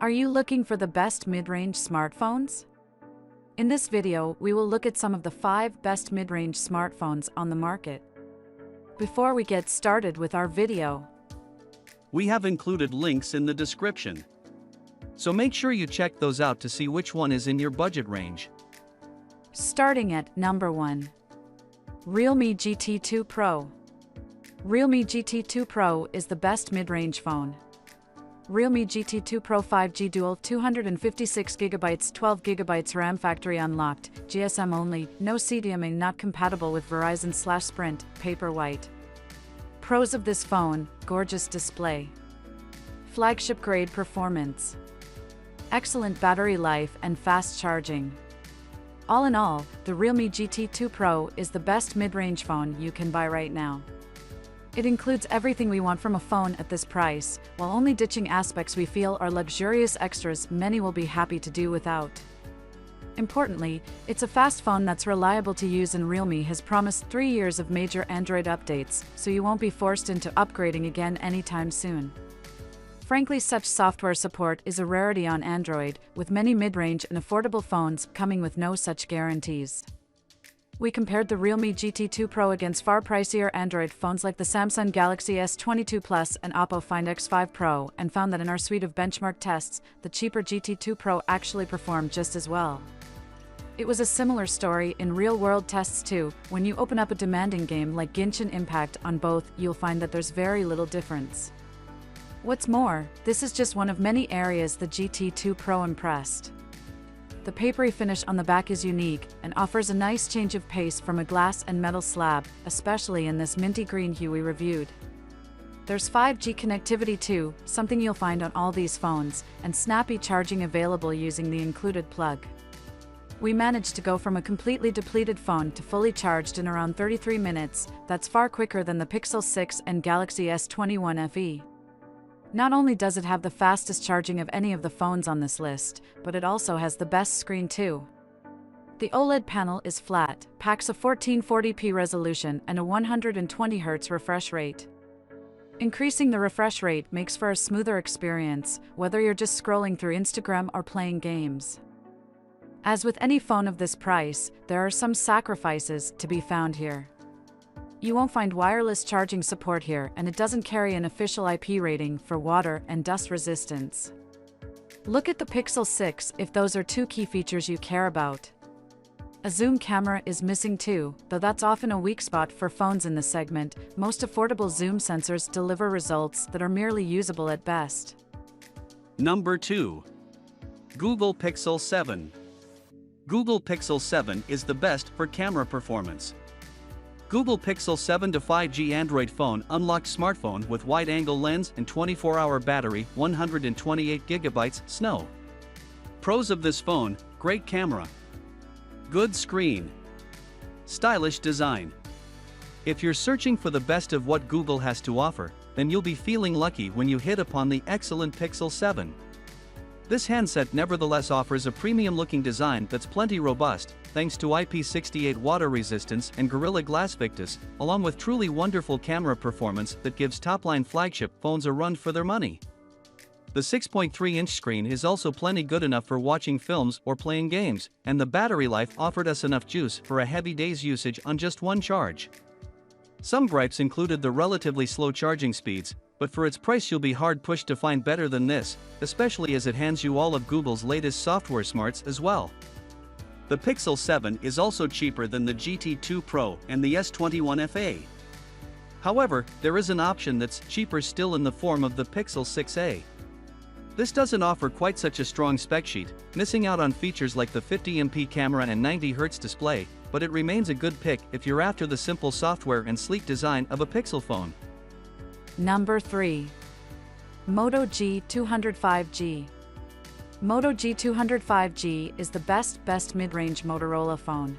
Are you looking for the best mid-range smartphones? In this video, we will look at some of the 5 best mid-range smartphones on the market. Before we get started with our video, we have included links in the description. So make sure you check those out to see which one is in your budget range. Starting at number 1. Realme GT2 Pro. Realme GT2 Pro is the best mid-range phone. Realme GT2 Pro 5G Dual 256GB 12GB RAM factory unlocked, GSM only, no CDMA, not compatible with Verizon/Sprint, paper white. Pros of this phone: gorgeous display, flagship grade performance, excellent battery life and fast charging. All in all, the Realme GT2 Pro is the best mid-range phone you can buy right now. It includes everything we want from a phone at this price, while only ditching aspects we feel are luxurious extras many will be happy to do without. Importantly, it's a fast phone that's reliable to use, and Realme has promised 3 years of major Android updates, so you won't be forced into upgrading again anytime soon. Frankly, such software support is a rarity on Android, with many mid-range and affordable phones coming with no such guarantees. We compared the Realme GT2 Pro against far pricier Android phones like the Samsung Galaxy S22 Plus and Oppo Find X5 Pro, and found that in our suite of benchmark tests, the cheaper GT2 Pro actually performed just as well. It was a similar story in real-world tests too. When you open up a demanding game like Genshin Impact on both, you'll find that there's very little difference. What's more, this is just one of many areas the GT2 Pro impressed. The papery finish on the back is unique and offers a nice change of pace from a glass and metal slab, especially in this minty green hue we reviewed. There's 5G connectivity too, something you'll find on all these phones, and snappy charging available using the included plug. We managed to go from a completely depleted phone to fully charged in around 33 minutes. That's far quicker than the Pixel 6 and Galaxy S21 FE. Not only does it have the fastest charging of any of the phones on this list, but it also has the best screen too. The OLED panel is flat, packs a 1440p resolution and a 120Hz refresh rate. Increasing the refresh rate makes for a smoother experience, whether you're just scrolling through Instagram or playing games. As with any phone of this price, there are some sacrifices to be found here. You won't find wireless charging support here, and it doesn't carry an official IP rating for water and dust resistance. Look at the Pixel 6 if those are 2 key features you care about. A zoom camera is missing too, though that's often a weak spot for phones in this segment. Most affordable zoom sensors deliver results that are merely usable at best. Number 2. Google Pixel 7. Google Pixel 7 is the best for camera performance. Google Pixel 7 to 5G Android phone unlocked smartphone with wide-angle lens and 24-hour battery, 128GB snow. Pros of this phone: great camera, good screen, stylish design. If you're searching for the best of what Google has to offer, then you'll be feeling lucky when you hit upon the excellent Pixel 7. This handset nevertheless offers a premium-looking design that's plenty robust, thanks to IP68 water resistance and Gorilla Glass Victus, along with truly wonderful camera performance that gives top-line flagship phones a run for their money. The 6.3-inch screen is also plenty good enough for watching films or playing games, and the battery life offered us enough juice for a heavy day's usage on just one charge. Some gripes included the relatively slow charging speeds, but for its price you'll be hard-pushed to find better than this, especially as it hands you all of Google's latest software smarts as well. The Pixel 7 is also cheaper than the GT2 Pro and the S21 FE. However, there is an option that's cheaper still in the form of the Pixel 6a. This doesn't offer quite such a strong spec sheet, missing out on features like the 50MP camera and 90Hz display, but it remains a good pick if you're after the simple software and sleek design of a Pixel phone. Number 3. Moto G200 5G. Moto G200 5G is the best mid-range Motorola phone.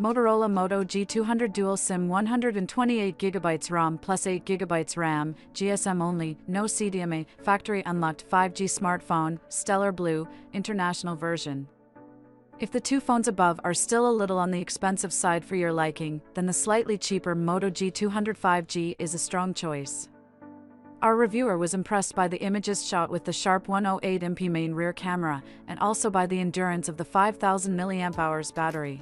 Motorola Moto G200 Dual SIM 128GB ROM plus 8GB RAM, GSM only, no CDMA, factory unlocked 5G smartphone, stellar blue, international version. If the 2 phones above are still a little on the expensive side for your liking, then the slightly cheaper Moto G200 5G is a strong choice. Our reviewer was impressed by the images shot with the sharp 108MP main rear camera, and also by the endurance of the 5000 mAh battery.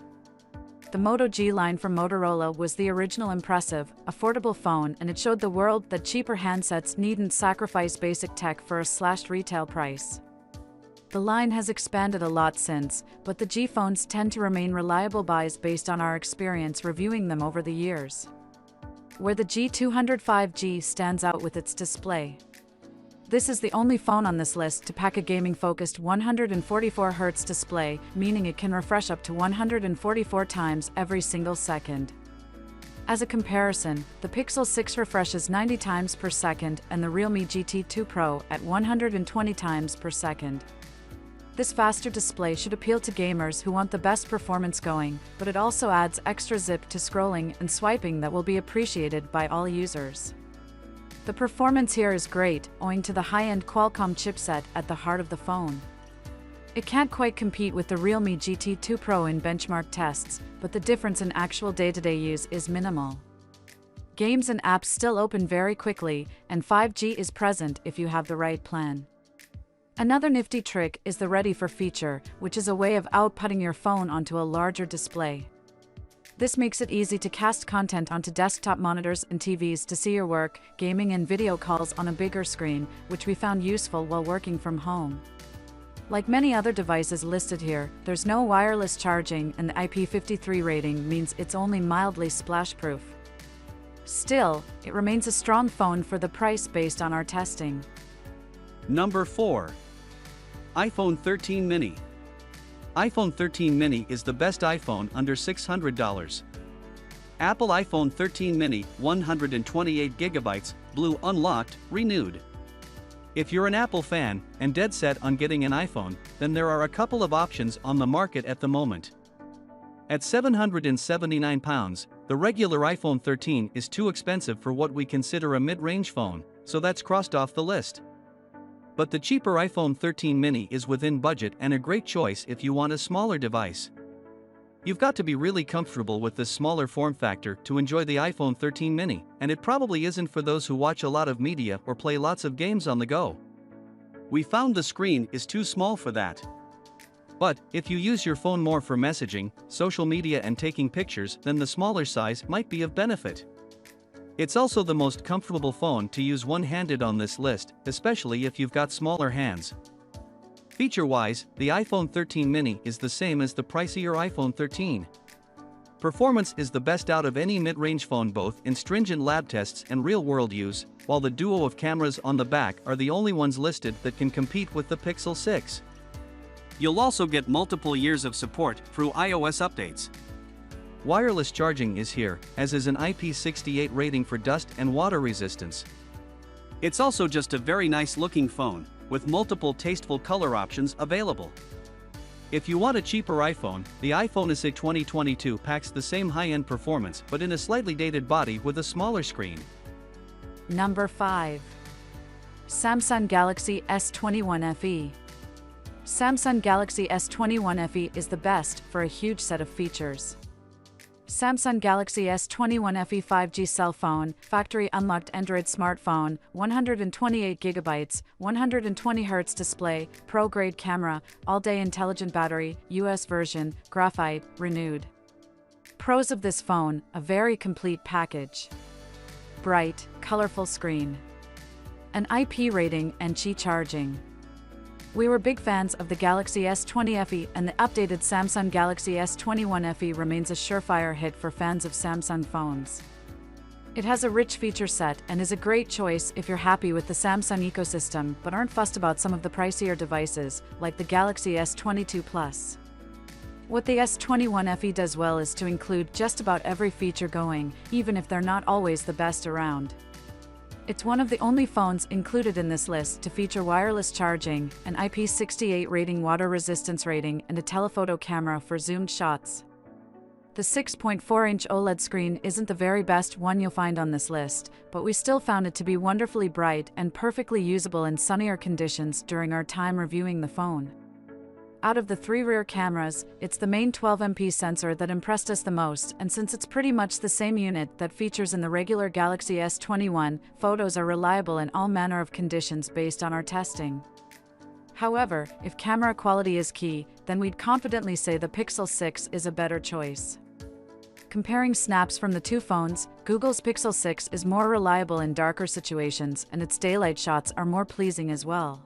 The Moto G line from Motorola was the original impressive, affordable phone, and it showed the world that cheaper handsets needn't sacrifice basic tech for a slashed retail price. The line has expanded a lot since, but the G phones tend to remain reliable buys based on our experience reviewing them over the years. Where the G200 5G stands out with its display. This is the only phone on this list to pack a gaming-focused 144Hz display, meaning it can refresh up to 144 times every single second. As a comparison, the Pixel 6 refreshes 90 times per second and the Realme GT2 Pro at 120 times per second. This faster display should appeal to gamers who want the best performance going, but it also adds extra zip to scrolling and swiping that will be appreciated by all users. The performance here is great, owing to the high-end Qualcomm chipset at the heart of the phone. It can't quite compete with the Realme GT2 Pro in benchmark tests, but the difference in actual day-to-day use is minimal. Games and apps still open very quickly, and 5G is present if you have the right plan. Another nifty trick is the Ready for feature, which is a way of outputting your phone onto a larger display. This makes it easy to cast content onto desktop monitors and TVs to see your work, gaming and video calls on a bigger screen, which we found useful while working from home. Like many other devices listed here, there's no wireless charging, and the IP53 rating means it's only mildly splash-proof. Still, it remains a strong phone for the price based on our testing. Number 4. iPhone 13 mini. iPhone 13 mini is the best iPhone under $600. Apple iPhone 13 mini, 128GB, blue unlocked, renewed. If you're an Apple fan and dead set on getting an iPhone, then there are a couple of options on the market at the moment. At £779, the regular iPhone 13 is too expensive for what we consider a mid-range phone, so that's crossed off the list. But the cheaper iPhone 13 mini is within budget and a great choice if you want a smaller device. You've got to be really comfortable with this smaller form factor to enjoy the iPhone 13 mini, and it probably isn't for those who watch a lot of media or play lots of games on the go. We found the screen is too small for that. But if you use your phone more for messaging, social media and taking pictures, then the smaller size might be of benefit. It's also the most comfortable phone to use one-handed on this list, especially if you've got smaller hands. Feature-wise, the iPhone 13 mini is the same as the pricier iPhone 13. Performance is the best out of any mid-range phone both in stringent lab tests and real-world use, while the duo of cameras on the back are the only ones listed that can compete with the Pixel 6. You'll also get multiple years of support through iOS updates. Wireless charging is here, as is an IP68 rating for dust and water resistance. It's also just a very nice-looking phone, with multiple tasteful color options available. If you want a cheaper iPhone, the iPhone SE 2022 packs the same high-end performance but in a slightly dated body with a smaller screen. Number 5. Samsung Galaxy S21 FE. Samsung Galaxy S21 FE is the best for a huge set of features. Samsung Galaxy S21 FE 5G cell phone, factory unlocked Android smartphone, 128GB, 120Hz display, pro-grade camera, all-day intelligent battery, US version, graphite, renewed. Pros of this phone, a very complete package. Bright, colorful screen. An IP rating and Qi charging. We were big fans of the Galaxy S20 FE, and the updated Samsung Galaxy S21 FE remains a surefire hit for fans of Samsung phones. It has a rich feature set and is a great choice if you're happy with the Samsung ecosystem but aren't fussed about some of the pricier devices, like the Galaxy S22 Plus. What the S21 FE does well is to include just about every feature going, even if they're not always the best around. It's one of the only phones included in this list to feature wireless charging, an IP68 rating, water resistance rating, and a telephoto camera for zoomed shots. The 6.4-inch OLED screen isn't the very best one you'll find on this list, but we still found it to be wonderfully bright and perfectly usable in sunnier conditions during our time reviewing the phone. Out of the 3 rear cameras, it's the main 12MP sensor that impressed us the most, and since it's pretty much the same unit that features in the regular Galaxy S21, photos are reliable in all manner of conditions based on our testing. However, if camera quality is key, then we'd confidently say the Pixel 6 is a better choice. Comparing snaps from the two phones, Google's Pixel 6 is more reliable in darker situations, and its daylight shots are more pleasing as well.